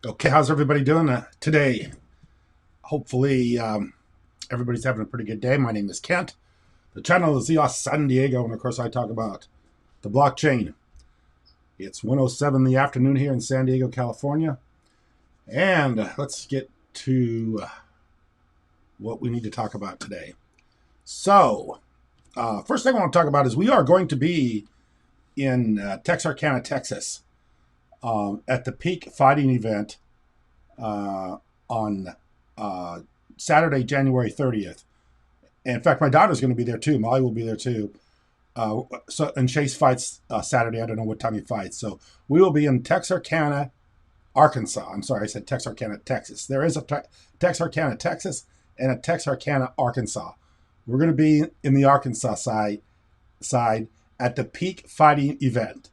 Okay, how's everybody doing today? Hopefully, everybody's having a pretty good day. My name is Kent. The channel is EOS San Diego, and of course, I talk about the blockchain. It's 1:07 in the afternoon here in San Diego, California, and let's get to what we need to talk about today. So, first thing I want to talk about is we are going to be in Texarkana, Texas, at the Peak Fighting event on Saturday, January 30th. And in fact, my daughter's going to be there too. Molly will be there too. And Chase fights Saturday. I don't know what time he fights. So we will be in Texarkana, Arkansas. I'm sorry, I said Texarkana, Texas. There is a Texarkana, Texas, and a Texarkana, Arkansas. We're going to be in the Arkansas side at the Peak Fighting event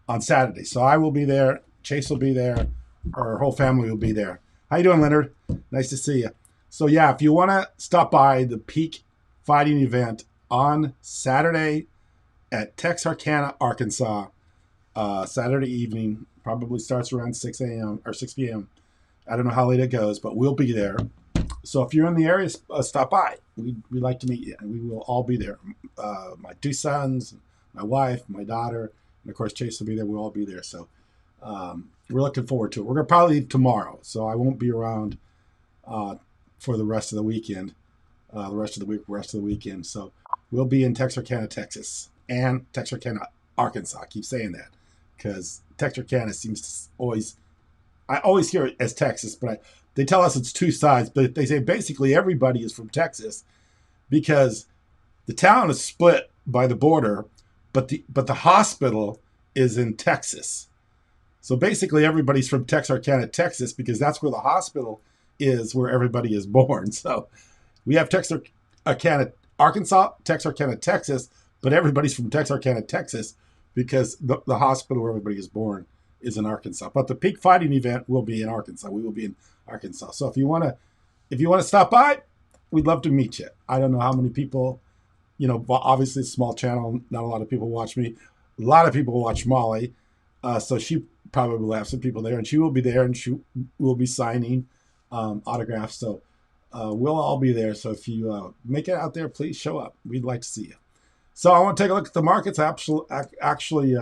on Saturday. So I will be there. Chase will be there. Our whole family will be there. How you doing, Leonard? Nice to see you. So yeah, if you want to stop by the Peak Fighting event on Saturday at Texarkana, Arkansas, Saturday evening, probably starts around 6 a.m. or 6 p.m. I don't know how late it goes, but we'll be there. So if you're in the area, stop by. We'd like to meet you, and we will all be there. My two sons, my wife, my daughter, and of course Chase will be there. We'll all be there. So we're looking forward to it. We're going to probably leave tomorrow, so I won't be around for the rest of the weekend, the rest of the weekend. So we'll be in Texarkana, Texas, and Texarkana, Arkansas. I keep saying that because Texarkana seems to always, I always hear it as Texas, but they tell us it's two sides, but they say basically everybody is from Texas because the town is split by the border, but the hospital is in Texas. So basically everybody's from Texarkana, Texas, because that's where the hospital is, where everybody is born. So we have Texarkana, Arkansas, Texarkana, Texas, but everybody's from Texarkana, Texas, because the hospital where everybody is born is in Arkansas. But the Peak Fighting event will be in Arkansas. We will be in Arkansas. So if you want to stop by, we'd love to meet you. I don't know how many people, obviously it's a small channel. Not a lot of people watch me. A lot of people watch Molly. So she probably will have some people there, and she will be there, and she will be signing autographs. So we'll all be there. So if you make it out there, please show up. We'd like to see you. So I want to take a look at the markets. Actually,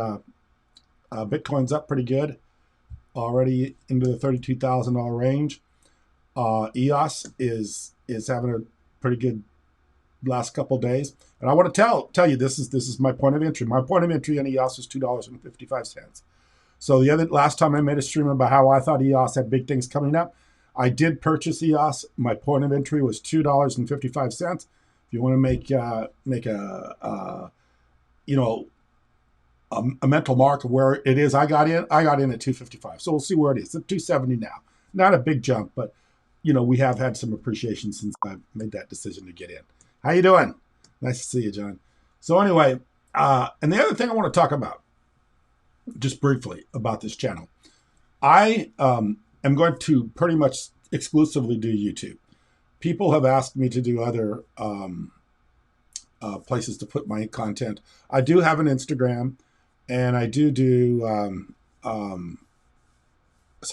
Bitcoin's up pretty good, already into the $32,000 range. EOS is having a pretty good last couple of days, and I want to tell you this is my point of entry. My point of entry on EOS is $2.55. So the last time I made a stream about how I thought EOS had big things coming up, I did purchase EOS. My point of entry was $2.55. If you want to make a mental mark of where it is, I got in at 255. So we'll see where it is. It's at 270 now. Not a big jump, but we have had some appreciation since I made that decision to get in. How you doing? Nice to see you, John. So anyway, and the other thing I want to talk about, just briefly about this channel, I am going to pretty much exclusively do YouTube. People have asked me to do other places to put my content. I do have an Instagram, and I do some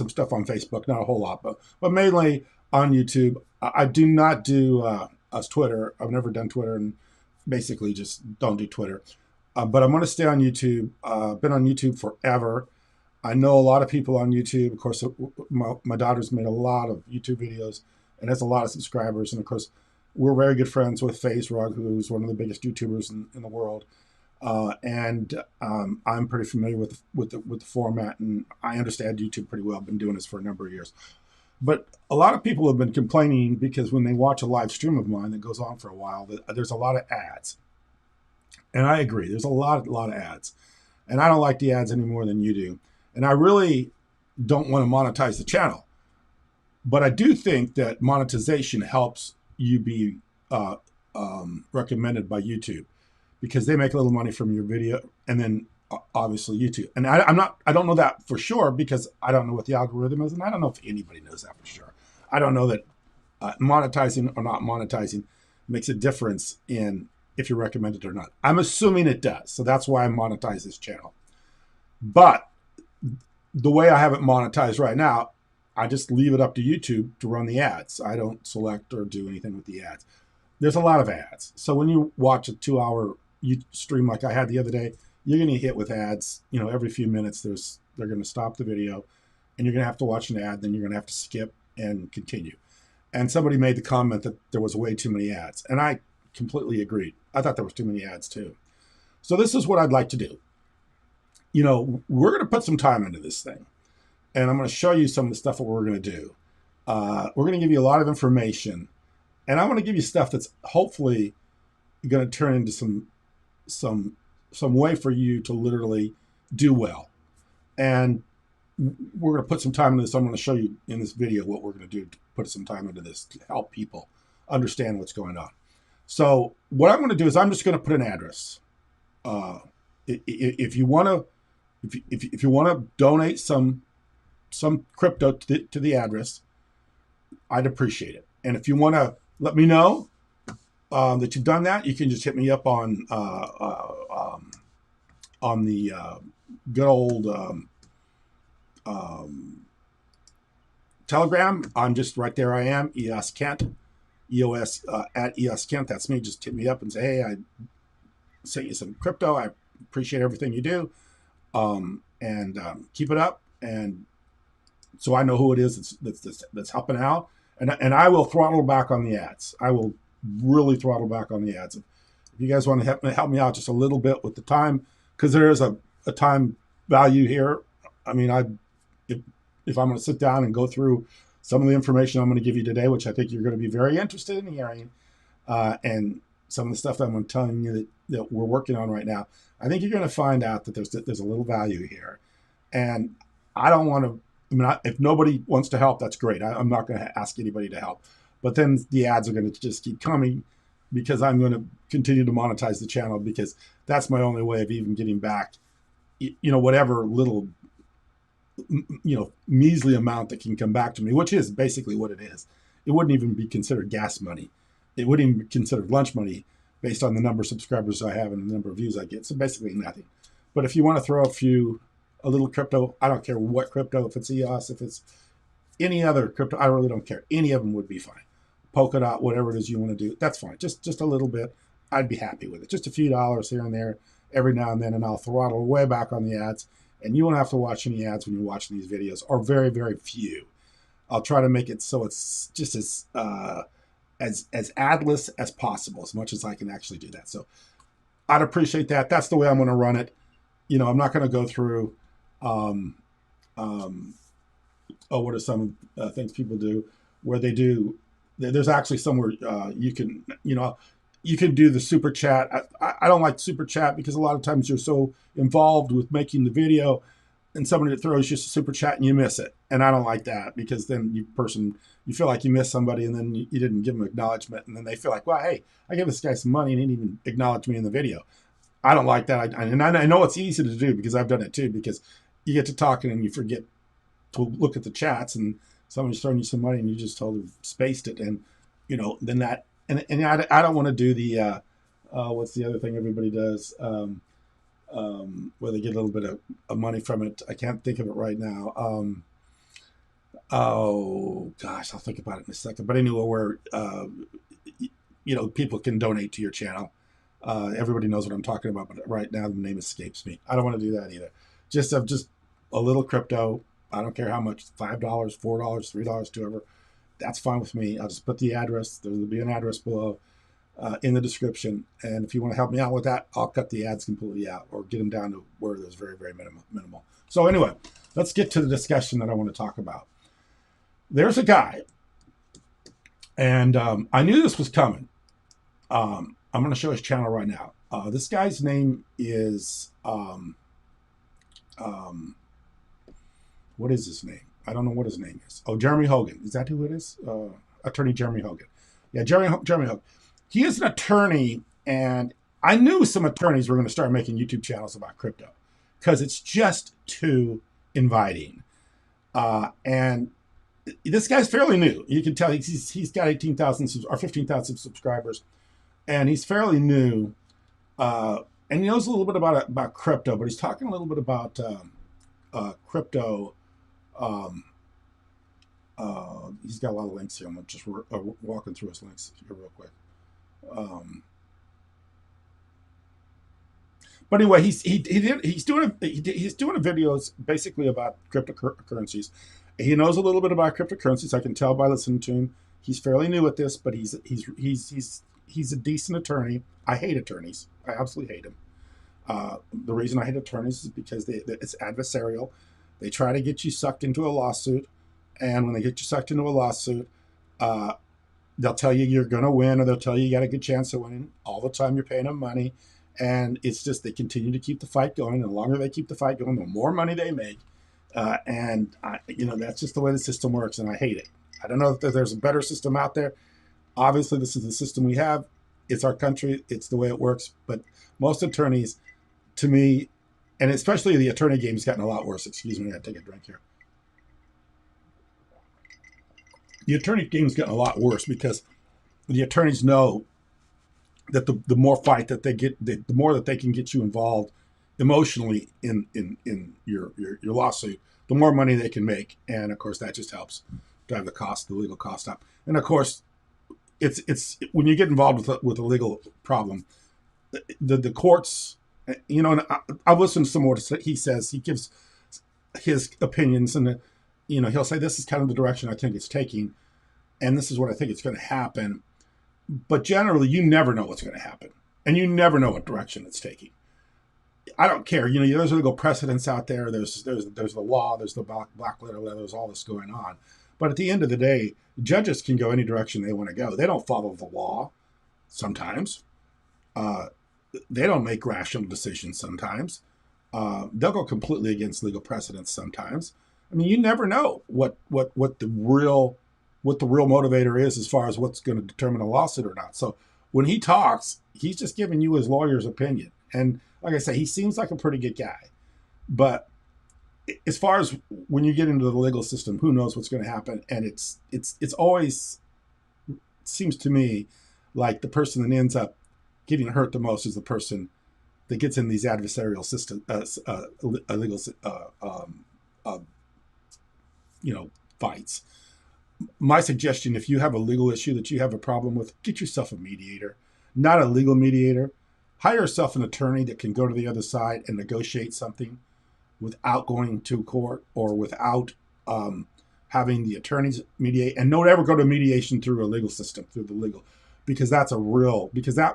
stuff on Facebook, not a whole lot, but mainly on YouTube. I do not do Twitter. I've never done Twitter, and basically just don't do Twitter. But I'm going to stay on YouTube. I've been on YouTube forever. I know a lot of people on YouTube. Of course, my daughter's made a lot of YouTube videos and has a lot of subscribers. And of course, we're very good friends with FaZe Rug, who's one of the biggest YouTubers in the world. I'm pretty familiar with the format, and I understand YouTube pretty well. I've been doing this for a number of years. But a lot of people have been complaining because when they watch a live stream of mine that goes on for a while, there's a lot of ads. And I agree. There's a lot of ads. And I don't like the ads any more than you do. And I really don't want to monetize the channel. But I do think that monetization helps you be recommended by YouTube, because they make a little money from your video, and then obviously YouTube. And I don't know that for sure, because I don't know what the algorithm is, and I don't know if anybody knows that for sure. I don't know that monetizing or not monetizing makes a difference in if you're recommended or not. I'm assuming it does, so that's why I monetize this channel. But the way I have it monetized right now, I just leave it up to YouTube to run the ads. I don't select or do anything with the ads. There's a lot of ads. So when you watch a 2-hour stream like I had the other day, you're going to hit with ads. You know, every few minutes they're going to stop the video, and you're going to have to watch an ad. Then you're going to have to skip and continue. And somebody made the comment that there was way too many ads, and I completely agreed. I thought there was too many ads too. So this is what I'd like to do. You know, we're going to put some time into this thing, and I'm going to show you some of the stuff that we're going to do. We're going to give you a lot of information, and I want to give you stuff that's hopefully going to turn into some way for you to literally do well. And we're going to put some time into this. I'm going to show you in this video what we're going to do to put some time into this to help people understand what's going on. So what I'm going to do is I'm just going to put an address. If you want to donate some crypto to the address, I'd appreciate it. And if you want to let me know that you've done that, you can just hit me up on the good old Telegram. I'm just right there. I am EOS Kent, EOS at EOS Kent. That's me. Just hit me up and say, hey, I sent you some crypto. I appreciate everything you do, and keep it up. And so I know who it is that's helping out. And I will throttle back on the ads. I will really throttle back on the ads. If you guys want to help me out just a little bit with the time, because there is a time value here. I mean, if I'm going to sit down and go through some of the information I'm going to give you today, which I think you're going to be very interested in hearing, and some of the stuff that I'm telling you that we're working on right now, I think you're going to find out that there's a little value here. And I don't want to, I mean, if nobody wants to help, that's great. I'm not going to ask anybody to help. But then the ads are going to just keep coming because I'm going to continue to monetize the channel, because that's my only way of even getting back, whatever little, measly amount that can come back to me, which is basically what it is. It wouldn't even be considered gas money. It wouldn't even be considered lunch money based on the number of subscribers I have and the number of views I get. So basically nothing. But if you want to throw a little crypto, I don't care what crypto, if it's EOS, if it's any other crypto, I really don't care. Any of them would be fine. Polkadot, whatever it is you want to do, that's fine. Just a little bit, I'd be happy with it. Just a few dollars here and there every now and then, and I'll throttle way back on the ads. And you won't have to watch any ads when you're watching these videos, or very, very few. I'll try to make it so it's just as adless as possible, as much as I can actually do that. So I'd appreciate that. That's the way I'm going to run it. I'm not going to go through, what are some things people do where they do, there's actually somewhere you can do the super chat. I don't like super chat because a lot of times you're so involved with making the video and somebody that throws just a super chat and you miss it. And I don't like that, because then you feel like you missed somebody and then you didn't give them acknowledgement. And then they feel like, well, hey, I gave this guy some money and he didn't even acknowledge me in the video. I don't like that. And I know it's easy to do because I've done it too, because you get to talking and you forget to look at the chats and somebody's throwing you some money and you just totally spaced it. And, then that, and I don't want to do the, what's the other thing everybody does, where they get a little bit of money from it. I can't think of it right now. Oh gosh, I'll think about it in a second. But anyway, where, people can donate to your channel. Everybody knows what I'm talking about, but right now the name escapes me. I don't want to do that either. Just a little crypto. I don't care how much, $5, $4, $3, $2. That's fine with me. I'll just put the address. There'll be an address below in the description. And if you want to help me out with that, I'll cut the ads completely out or get them down to where there's very, very minimal. So anyway, let's get to the discussion that I want to talk about. There's a guy, and I knew this was coming. I'm going to show his channel right now. This guy's name is, what is his name? I don't know what his name is. Oh, Jeremy Hogan. Is that who it is? Attorney Jeremy Hogan. Yeah, Jeremy Hogan. He is an attorney, and I knew some attorneys were going to start making YouTube channels about crypto because it's just too inviting. And this guy's fairly new. You can tell he's got 18,000 or 15,000 subscribers, and he's fairly new. And he knows a little bit about crypto, but he's talking a little bit about crypto. He's got a lot of links here. I'm just walking through his links here real quick. Um, but anyway, he's doing a videos basically about cryptocurrencies. He knows a little bit about cryptocurrencies. I can tell by listening to him. He's fairly new at this, but he's a decent attorney. I hate attorneys. I absolutely hate them. The reason I hate attorneys is because it's adversarial. They try to get you sucked into a lawsuit, and when they get you sucked into a lawsuit, uh, they'll tell you you're going to win, or they'll tell you got a good chance of winning. All the time you're paying them money, and it's just they continue to keep the fight going. And the longer they keep the fight going, the more money they make. That's just the way the system works, and I hate it. I don't know if there's a better system out there. Obviously, this is the system we have. It's our country. It's the way it works. But most attorneys, to me, and especially the attorney game, has gotten a lot worse. Excuse me, I gotta take a drink here. The attorney game's gotten a lot worse because the attorneys know that the more fight that they get, the more that they can get you involved emotionally in your lawsuit, the more money they can make, and of course that just helps drive the legal cost up. And of course, it's when you get involved with a legal problem, the courts, and I've listened to some more to he says. He gives his opinions, and he'll say this is kind of the direction I think it's taking, and this is what I think it's going to happen. But generally, you never know what's going to happen, and you never know what direction it's taking. I don't care. There's legal precedents out there. There's the law. There's the black letter law. There's all this going on. But at the end of the day, judges can go any direction they want to go. They don't follow the law sometimes. They don't make rational decisions sometimes. They'll go completely against legal precedents sometimes. I mean, you never know what the real motivator is as far as what's going to determine a lawsuit or not. So when he talks, he's just giving you his lawyer's opinion. And like I say, he seems like a pretty good guy. But as far as when you get into the legal system, who knows what's going to happen? And it's always, seems to me like the person that ends up getting hurt the most is the person that gets in these adversarial system, legal, fights. My suggestion, if you have a legal issue that you have a problem with, get yourself a mediator, not a legal mediator. Hire yourself an attorney that can go to the other side and negotiate something without going to court or without having the attorneys mediate. And don't ever go to mediation through a legal system, through the legal, because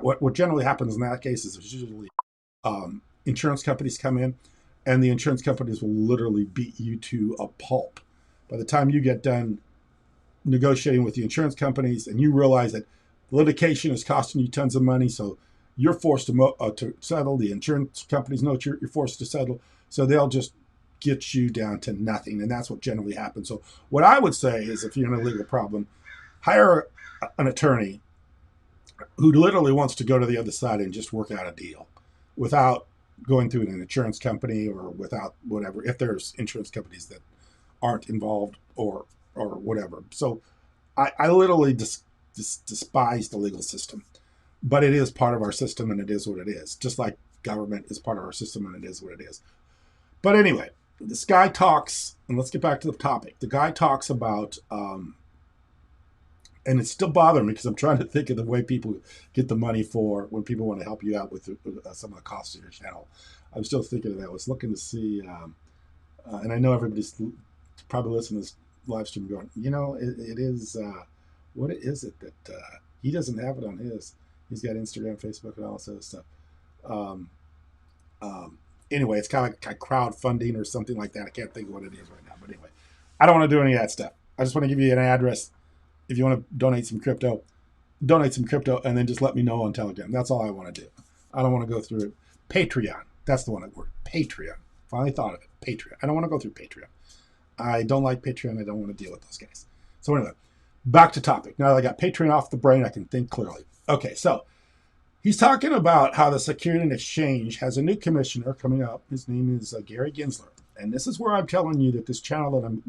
what generally happens in that case is usually insurance companies come in, and the insurance companies will literally beat you to a pulp. By the time you get done negotiating with the insurance companies and you realize that litigation is costing you tons of money, so you're forced to settle. The insurance companies know you're forced to settle, so they'll just get you down to nothing, and that's what generally happens. So what I would say is, if you're in a legal problem, hire an attorney who literally wants to go to the other side and just work out a deal without going through an insurance company or without whatever, if there's insurance companies that aren't involved or whatever. So I literally despise the legal system. But it is part of our system, and it is what it is. Just like government is part of our system, and it is what it is. But anyway, this guy talks, and let's get back to the topic. The guy talks about, and it's still bothering me because I'm trying to think of the way people get the money for when people want to help you out with some of the costs of your channel. I'm still thinking of that. I was looking to see, and I know everybody's probably listening to this live stream going, it is, what is it that he doesn't have it on his? He's got Instagram, Facebook, and all this other stuff. Anyway, it's kind of like crowdfunding or something like that. I can't think of what it is right now. But anyway, I don't want to do any of that stuff. I just want to give you an address. If you want to donate some crypto, and then just let me know on Telegram. That's all I want to do. I don't want to go through it. Patreon. That's the one that worked. Patreon. Finally thought of it. Patreon. I don't want to go through Patreon. I don't like Patreon. I don't want to deal with those guys. So anyway, back to topic. Now that I got Patreon off the brain, I can think clearly. Okay, so he's talking about how the Security and Exchange has a new commissioner coming up. His name is Gary Gensler. And this is where I'm telling you that this channel that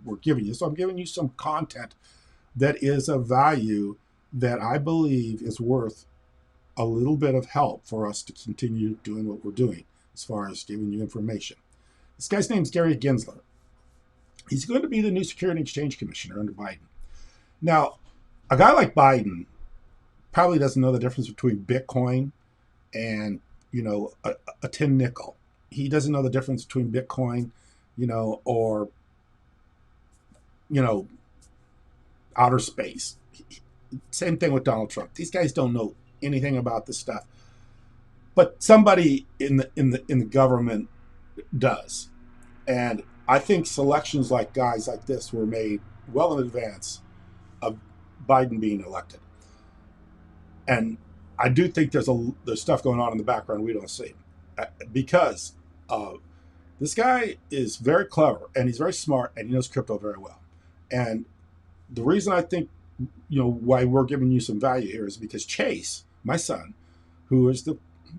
we're giving you. So I'm giving you some content that is of value that I believe is worth a little bit of help for us to continue doing what we're doing as far as giving you information. This guy's name is Gary Gensler. He's going to be the new Security and Exchange Commissioner under Biden. Now, a guy like Biden probably doesn't know the difference between Bitcoin and, a tin nickel. He doesn't know the difference between Bitcoin, or, you know, outer space. Same thing with Donald Trump. These guys don't know anything about this stuff, but somebody in the government does. And I think selections like guys like this were made well in advance of Biden being elected. And I do think there's stuff going on in the background we don't see, because this guy is very clever and he's very smart and he knows crypto very well. And the reason I think, why we're giving you some value here is because Chase, my son, who is the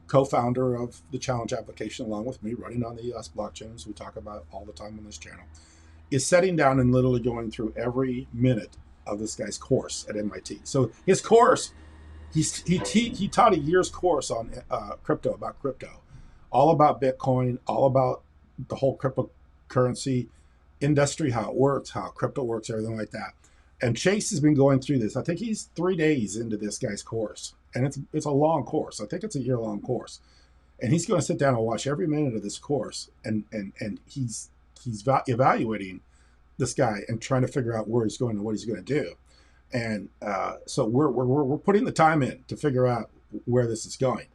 co-founder of the challenge application along with me, running on the EOS blockchains we talk about all the time on this channel, is sitting down and literally going through every minute of this guy's course at MIT. So his course, he taught a year's course on crypto, all about Bitcoin, all about the whole cryptocurrency industry, how it works, how crypto works, everything like that. And Chase has been going through this. I think he's 3 days into this guy's course, and it's a long course. I think it's a year-long course, and he's going to sit down and watch every minute of this course, and he's evaluating this guy and trying to figure out where he's going and what he's going to do. And so we're putting the time in to figure out where this is going.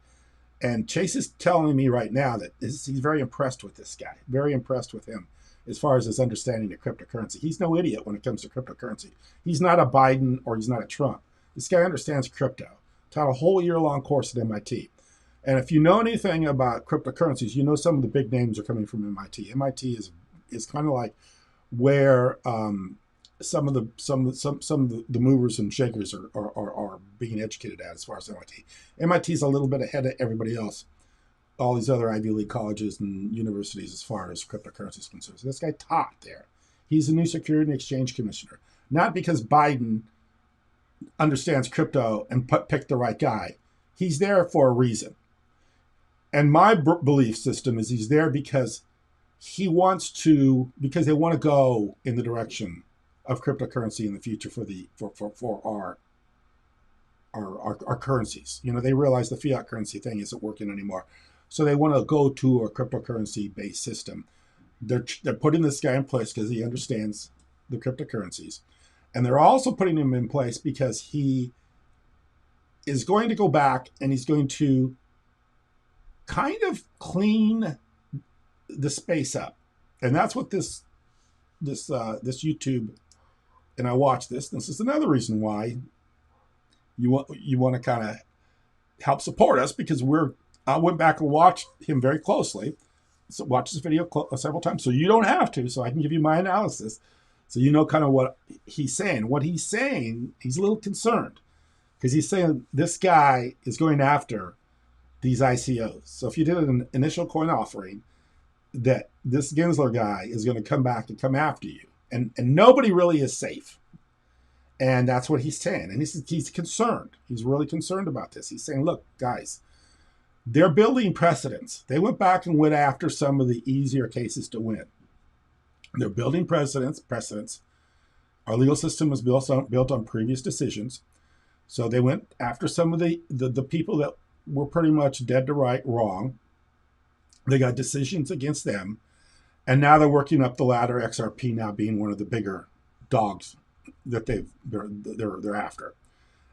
And Chase is telling me right now that he's very impressed with this guy, very impressed with him as far as his understanding of cryptocurrency. He's no idiot when it comes to cryptocurrency. He's not a Biden or he's not a Trump. This guy understands crypto. Taught a whole year-long course at MIT. And if you know anything about cryptocurrencies, you know some of the big names are coming from MIT. MIT is kind of like where some of the movers and shakers are being educated at as far as MIT. MIT is a little bit ahead of everybody else, all these other Ivy League colleges and universities as far as cryptocurrency is concerned. So this guy taught there. He's the new Security and Exchange Commissioner. Not because Biden understands crypto and picked the right guy. He's there for a reason. And my belief system is he's there because they want to go in the direction of cryptocurrency in the future for our currencies. They realize the fiat currency thing isn't working anymore. So they want to go to a cryptocurrency-based system. They're putting this guy in place because he understands the cryptocurrencies. And they're also putting him in place because he is going to go back and he's going to kind of clean the space up. And that's what this YouTube, and I watch this. This is another reason why you want to kind of help support us, because I went back and watched him very closely. So watch this video several times, so you don't have to. So I can give you my analysis, so you know kind of what he's saying. What he's saying, he's a little concerned because he's saying this guy is going after these ICOs. So if you did an initial coin offering, that this Gensler guy is going to come back and come after you, and nobody really is safe. And that's what he's saying. And he's concerned. He's really concerned about this. He's saying, look, guys, they're building precedents. They went back and went after some of the easier cases to win. They're building precedents. Our legal system was built on previous decisions. So they went after some of the people that were pretty much dead to wrong. They got decisions against them. And now they're working up the ladder, XRP now being one of the bigger dogs that they're after.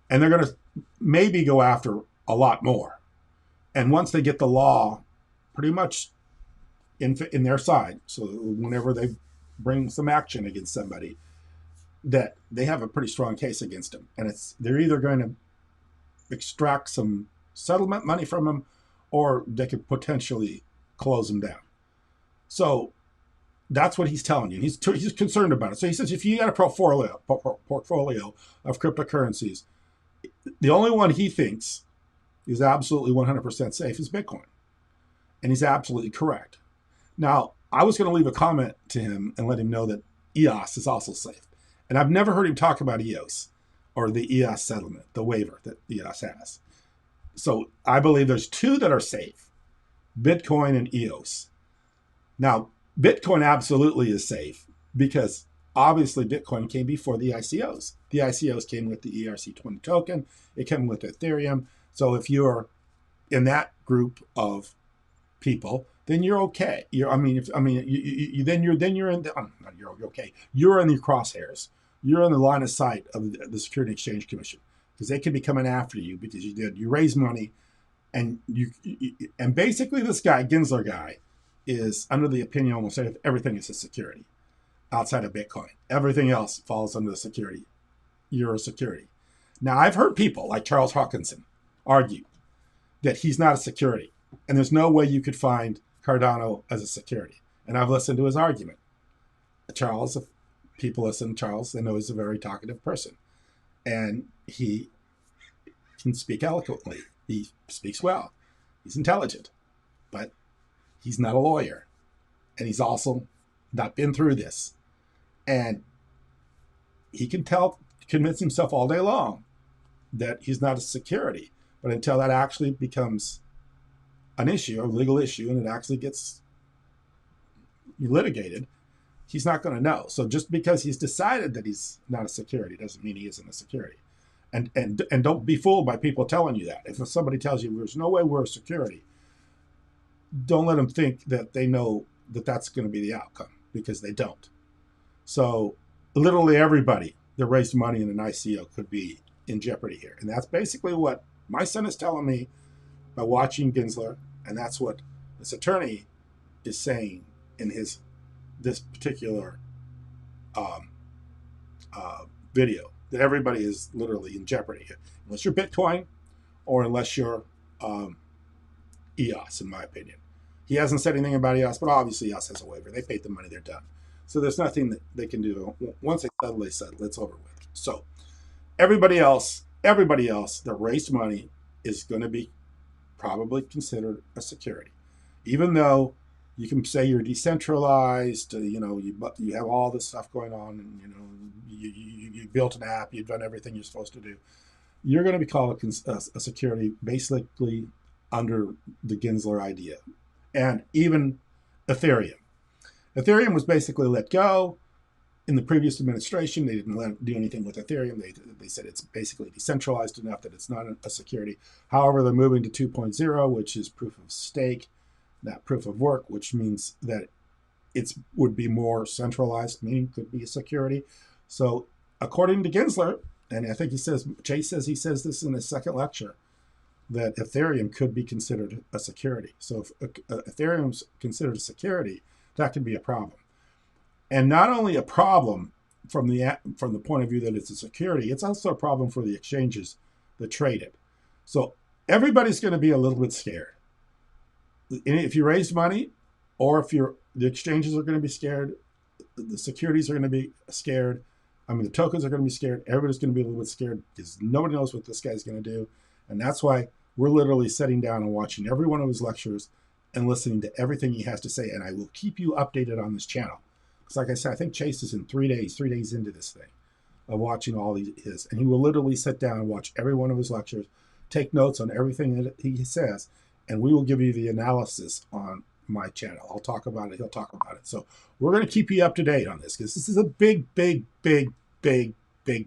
And they're going to maybe go after a lot more. And once they get the law pretty much in their side, so whenever they bring some action against somebody, that they have a pretty strong case against them. And they're either going to extract some settlement money from them, or they could potentially close them down. So that's what he's telling you. He's concerned about it. So he says, if you got a portfolio of cryptocurrencies, the only one he thinks is absolutely 100% safe is Bitcoin. And he's absolutely correct. Now, I was going to leave a comment to him and let him know that EOS is also safe. And I've never heard him talk about EOS or the EOS settlement, the waiver that EOS has. So I believe there's two that are safe, Bitcoin and EOS. Now, Bitcoin absolutely is safe because obviously Bitcoin came before the ICOs. The ICOs came with the ERC20 token. It came with Ethereum. So if you're in that group of people, then you're okay. Then you're in the, you're okay. You're in the crosshairs. You're in the line of sight of the Security and Exchange Commission, because they could be coming after you because you raise money, and and basically this guy Gensler guy is under the opinion almost that everything is a security outside of Bitcoin. Everything else falls under the security. You're a security. Now I've heard people like Charles Hawkinson argue that he's not a security, and there's no way you could find Cardano as a security. And I've listened to his argument. Charles, if people listen to Charles, they know he's a very talkative person. And he can speak eloquently. He speaks well. He's intelligent. But he's not a lawyer. And he's also not been through this. And he can convince himself all day long that he's not a security. But until that actually becomes an issue, a legal issue, and it actually gets litigated, he's not going to know. So just because he's decided that he's not a security doesn't mean he isn't a security. And don't be fooled by people telling you that. If somebody tells you there's no way we're a security, don't let them think that they know that that's going to be the outcome, because they don't. So literally everybody that raised money in an ICO could be in jeopardy here. And that's basically what my son is telling me by watching Gensler, and that's what this attorney is saying in this particular video, that everybody is literally in jeopardy here, unless you're Bitcoin or unless you're EOS, in my opinion. He hasn't said anything about EOS, but obviously EOS has a waiver. They paid the money, they're done. So there's nothing that they can do. Once they settle, it's over with. So everybody else that raised money is going to be probably considered a security, even though you can say you're decentralized. You have all this stuff going on, and you built an app, you've done everything you're supposed to do. You're going to be called a security, basically under the Gensler idea, and even Ethereum. Ethereum was basically let go in the previous administration. They didn't do anything with Ethereum. They said it's basically decentralized enough that it's not a security. However, they're moving to 2.0, which is proof of stake, not proof of work, which means that it would be more centralized, meaning could be a security. So according to Gensler, and I think Chase says this in his second lecture, that Ethereum could be considered a security. So if Ethereum's considered a security, that could be a problem. And not only a problem from the point of view that it's a security, it's also a problem for the exchanges that trade it. So everybody's going to be a little bit scared. If you raise money, or if the exchanges are going to be scared, the securities are going to be scared. The tokens are going to be scared. Everybody's going to be a little bit scared because nobody knows what this guy's going to do. And that's why we're literally sitting down and watching every one of his lectures and listening to everything he has to say. And I will keep you updated on this channel. Because like I said, I think Chase is in 3 days into this thing of watching all his. And he will literally sit down and watch every one of his lectures, take notes on everything that he says, and we will give you the analysis on my channel. I'll talk about it. He'll talk about it. So we're going to keep you up to date on this, because this is a big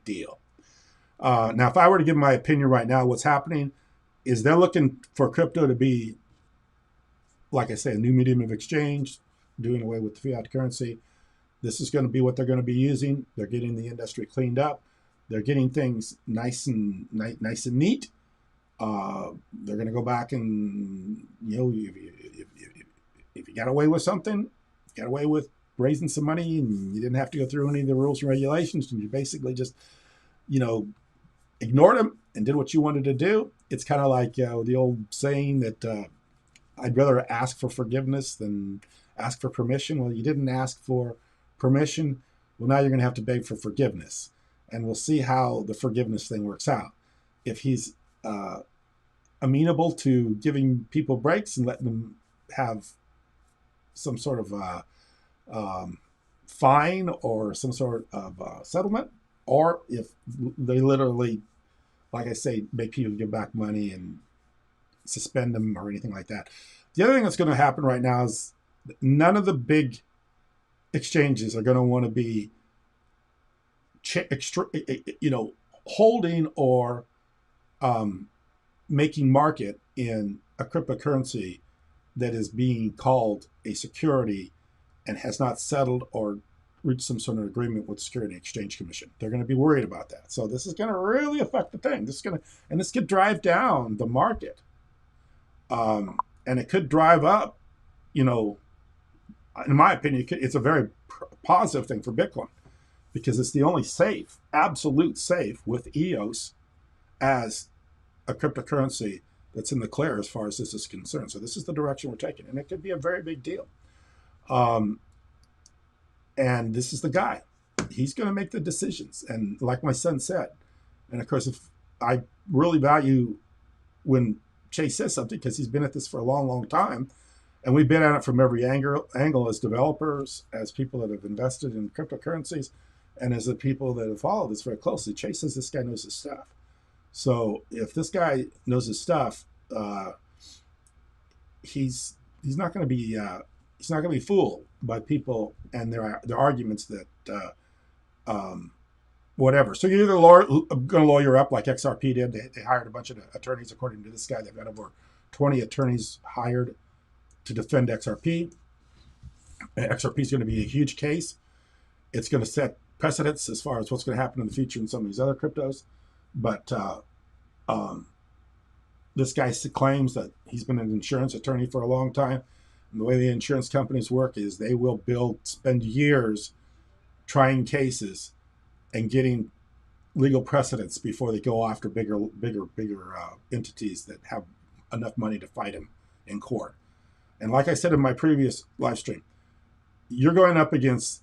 deal. Now, if I were to give my opinion right now, what's happening is they're looking for crypto to be, like I say, a new medium of exchange, doing away with the fiat currency. This is going to be what they're going to be using. They're getting the industry cleaned up. They're getting things nice and neat. They're going to go back and, if you got away with something, got away with raising some money, and you didn't have to go through any of the rules and regulations, and you basically just, ignored them and did what you wanted to do. It's kind of like the old saying that I'd rather ask for forgiveness than ask for permission. Well, you didn't ask for permission. Well, now you're going to have to beg for forgiveness. And we'll see how the forgiveness thing works out. If he's amenable to giving people breaks and letting them have some sort of fine or some sort of settlement, or if they literally, like I say, make people give back money and suspend them or anything like that. The other thing that's going to happen right now is none of the big exchanges are going to want to be, holding or making market in a cryptocurrency that is being called a security and has not settled or reached some sort of agreement with the Security and Exchange Commission. They're going to be worried about that. So this is going to really affect the thing. This could drive down the market, and it could drive up. You know, in my opinion, it's a very positive thing for Bitcoin because it's the only safe, absolute safe with EOS as a cryptocurrency that's in the clear as far as this is concerned. So this is the direction we're taking, and it could be a very big deal. And this is the guy. He's going to make the decisions. And like my son said, and of course, if I really value when Chase says something because he's been at this for a long, long time, and we've been at it from every angle as developers, as people that have invested in cryptocurrencies, and as the people that have followed this very closely. Chase says this guy knows his stuff. So if this guy knows his stuff, he's not going to be fooled by people and their arguments that whatever. So you're either going to lawyer up like XRP did. They hired a bunch of attorneys. According to this guy, they've got over 20 attorneys hired to defend XRP. XRP is going to be a huge case. It's going to set precedents as far as what's going to happen in the future in some of these other cryptos. But this guy claims that he's been an insurance attorney for a long time. And the way the insurance companies work is they will spend years trying cases and getting legal precedents before they go after bigger entities that have enough money to fight them in court. And like I said in my previous live stream, you're going up against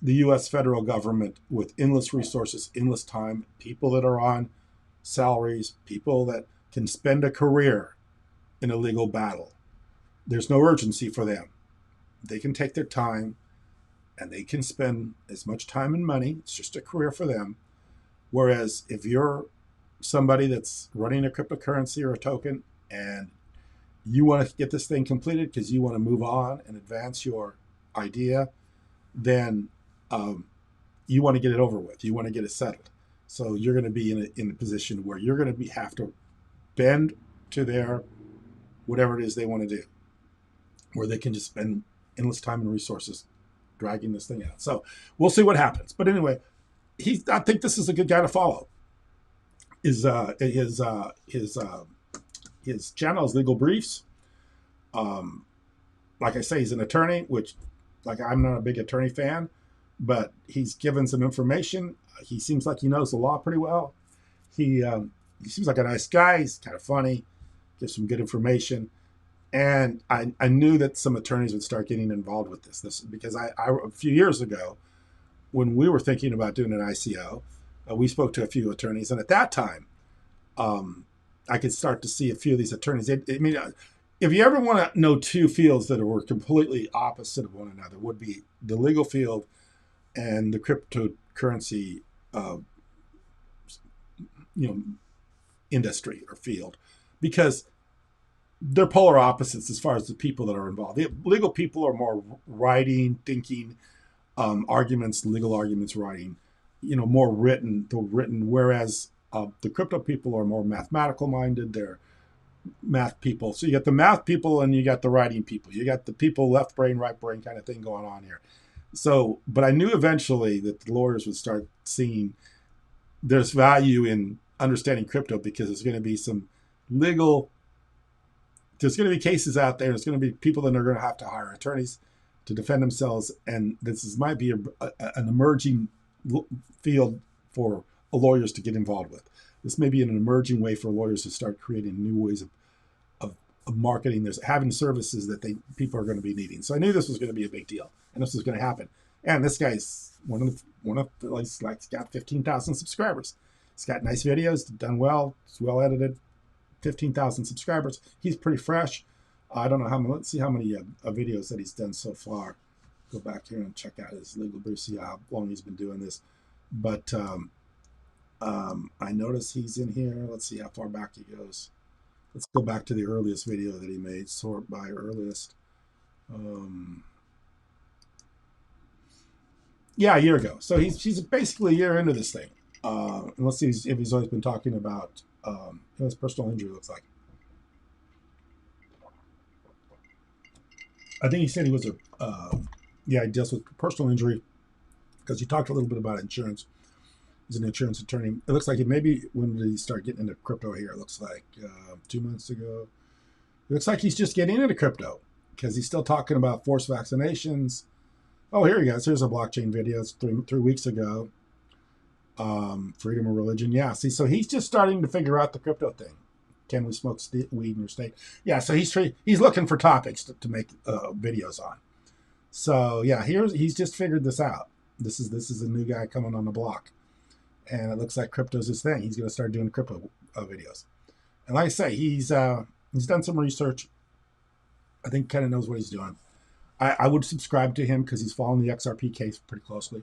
the U.S. federal government with endless resources, endless time, people that are on salaries, people that can spend a career in a legal battle. There's no urgency for them. They can take their time and they can spend as much time and money. It's just a career for them. Whereas if you're somebody that's running a cryptocurrency or a token and you want to get this thing completed because you want to move on and advance your idea, then you want to get it over with. You want to get it settled. So you're going to be in a position where you're going to have to bend to their whatever it is they want to do, where they can just spend endless time and resources dragging this thing out. So we'll see what happens. But anyway, I think this is a good guy to follow. His channel is Legal Briefs. Like I say, he's an attorney, which, like, I'm not a big attorney fan, but he's given some information. He seems like he knows the law pretty well. He seems like a nice guy. He's kind of funny, gives some good information. And I knew that some attorneys would start getting involved with this because I a few years ago, when we were thinking about doing an ICO, we spoke to a few attorneys. And at that time, I could start to see a few of these attorneys. If you ever want to know two fields that were completely opposite of one another, would be the legal field and the cryptocurrency industry or field, because they're polar opposites as far as the people that are involved. The legal people are more writing, thinking, legal arguments, writing, more written, whereas the crypto people are more mathematical minded. They're math people. So you got the math people and you got the writing people. You got the people left brain, right brain kind of thing going on here. So, but I knew eventually that the lawyers would start seeing there's value in understanding crypto because there's going to be some there's going to be cases out there. There's going to be people that are going to have to hire attorneys to defend themselves. And might be an emerging field for lawyers to get involved with. This may be an emerging way for lawyers to start creating new ways of marketing. There's having services that people are going to be needing. So I knew this was going to be a big deal, and this was going to happen. And this guy's he's got 15,000 subscribers. He's got nice videos, done well. It's well edited. 15,000 subscribers. He's pretty fresh. I don't know how many. Let's see how many videos that he's done so far. Go back here and check out his legal brief. See how long he's been doing this. But I notice he's in here. Let's see how far back he goes. Let's go back to the earliest video that he made. Sort by earliest. Yeah, a year ago. So he's basically a year into this thing. And let's see if he's always been talking about his personal injury. Looks like I think he said he was a yeah, he deals with personal injury because he talked a little bit about insurance. He's an insurance attorney. It looks like it maybe when did he start getting into crypto here? It looks like 2 months ago. It looks like he's just getting into crypto because he's still talking about forced vaccinations. Oh, here he goes. Here's a blockchain video. It's three weeks ago. Freedom of religion. Yeah. See, so he's just starting to figure out the crypto thing. Can we smoke weed in your state? Yeah. So he's looking for topics to make videos on. So yeah, he's just figured this out. This is a new guy coming on the block, and it looks like crypto's his thing. He's going to start doing crypto videos. And like I say, he's done some research. I think kind of knows what he's doing. I would subscribe to him because he's following the XRP case pretty closely,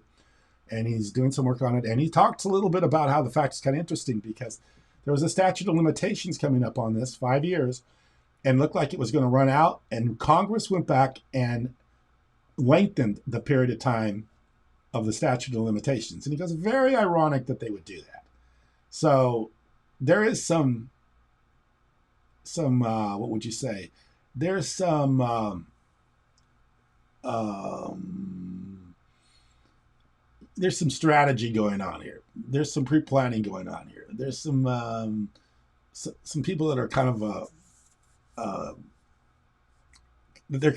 and he's doing some work on it. And he talks a little bit about how the fact is kind of interesting because there was a statute of limitations coming up on this, 5 years, and looked like it was going to run out. And Congress went back and lengthened the period of time of the statute of limitations. And he goes, very ironic that they would do that. So there is some what would you say? There's some there's some strategy going on here. There's some pre-planning going on here. There's some people that are kind of they're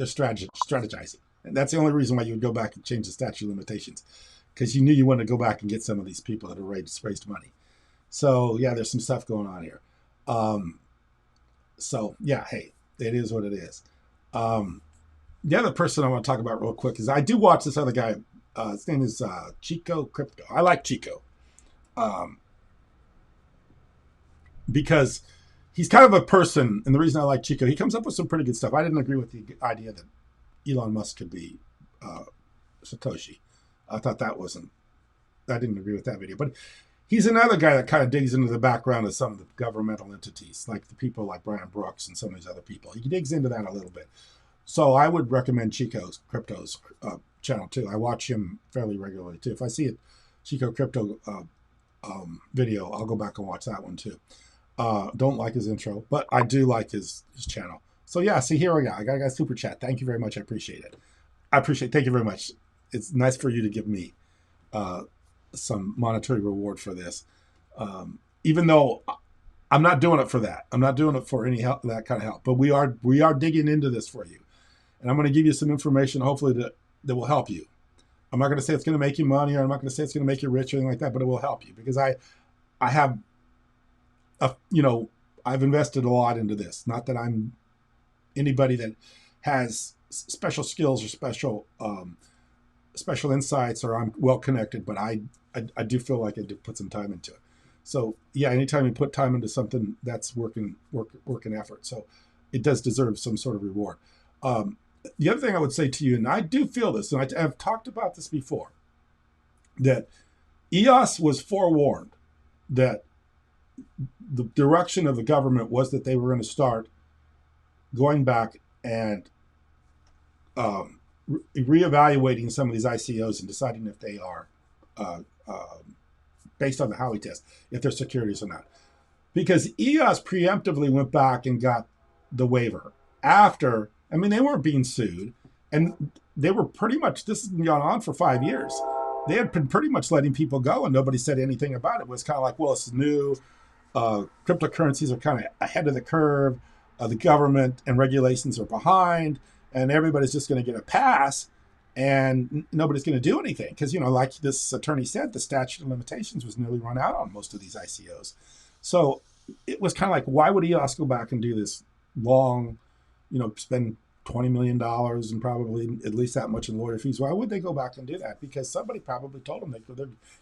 strategizing, and that's the only reason why you would go back and change the statute of limitations, because you knew you wanted to go back and get some of these people that have raised money. So yeah, there's some stuff going on here. So yeah, hey, it is what it is. The other person I want to talk about real quick is I do watch this other guy. His name is Chico Crypto. I like Chico because he's kind of a person, and the reason I like Chico, he comes up with some pretty good stuff. I didn't agree with the idea that Elon Musk could be Satoshi. I thought I didn't agree with that video. But he's another guy that kind of digs into the background of some of the governmental entities, like the people like Brian Brooks and some of these other people. He digs into that a little bit. So I would recommend Chico's Crypto's channel too. I watch him fairly regularly too. If I see a Chico Crypto video, I'll go back and watch that one too. Don't like his intro, but I do like his channel. So yeah, see, here we go. I got a super chat. Thank you very much. I appreciate it. Thank you very much. It's nice for you to give me some monetary reward for this. Even though I'm not doing it for that. I'm not doing it for any help, that kind of help. But we are digging into this for you. And I'm going to give you some information, hopefully, that will help you. I'm not going to say it's going to make you money, or I'm not going to say it's going to make you rich or anything like that, but it will help you because I have, I've invested a lot into this. Not that I'm anybody that has special skills or special insights, or I'm well connected, but I do feel like I did put some time into it. So yeah, anytime you put time into something, that's work and effort. So it does deserve some sort of reward. The other thing I would say to you, and I do feel this, and I've talked about this before, that EOS was forewarned that the direction of the government was that they were going to start going back and reevaluating some of these ICOs and deciding if they are based on the Howey test, if they're securities or not. Because EOS preemptively went back and got the waiver after, they weren't being sued, and they were pretty much, this has gone on for 5 years. They had been pretty much letting people go, and nobody said anything about it. It was kind of like, well, it's new. Cryptocurrencies are kind of ahead of the curve. The government and regulations are behind, and everybody's just going to get a pass, and nobody's going to do anything. Because, like this attorney said, the statute of limitations was nearly run out on most of these ICOs. So it was kind of like, why would EOS go back and do this long, spend $20 million and probably at least that much in lawyer fees? Why would they go back and do that? Because somebody probably told them,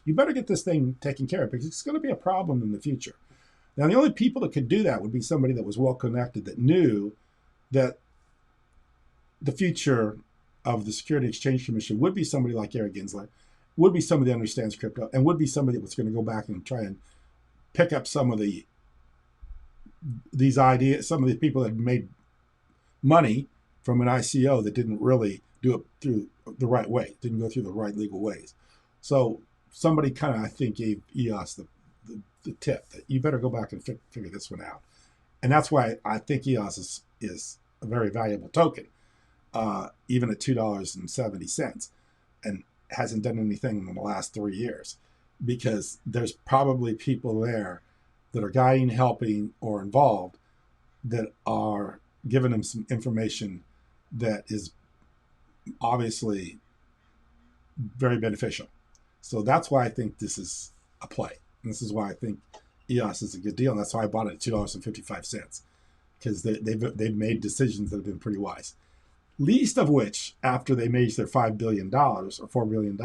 you better get this thing taken care of because it's going to be a problem in the future. Now, the only people that could do that would be somebody that was well connected, that knew that the future of the Security Exchange Commission would be somebody like Gary Gensler, would be somebody that understands crypto, and would be somebody that was going to go back and try and pick up some of these ideas, some of the people that made money from an ICO that didn't really do it through the right way, didn't go through the right legal ways. So somebody kind of, I think, gave EOS the tip that you better go back and figure this one out. And that's why I think EOS is a very valuable token, even at $2.70, and hasn't done anything in the last 3 years, because there's probably people there that are guiding, helping, or involved that are giving them some information that is obviously very beneficial. So that's why I think this is a play. And this is why I think EOS is a good deal. And that's why I bought it at $2.55, because they've made decisions that have been pretty wise. Least of which, after they made their $5 billion or $4 billion,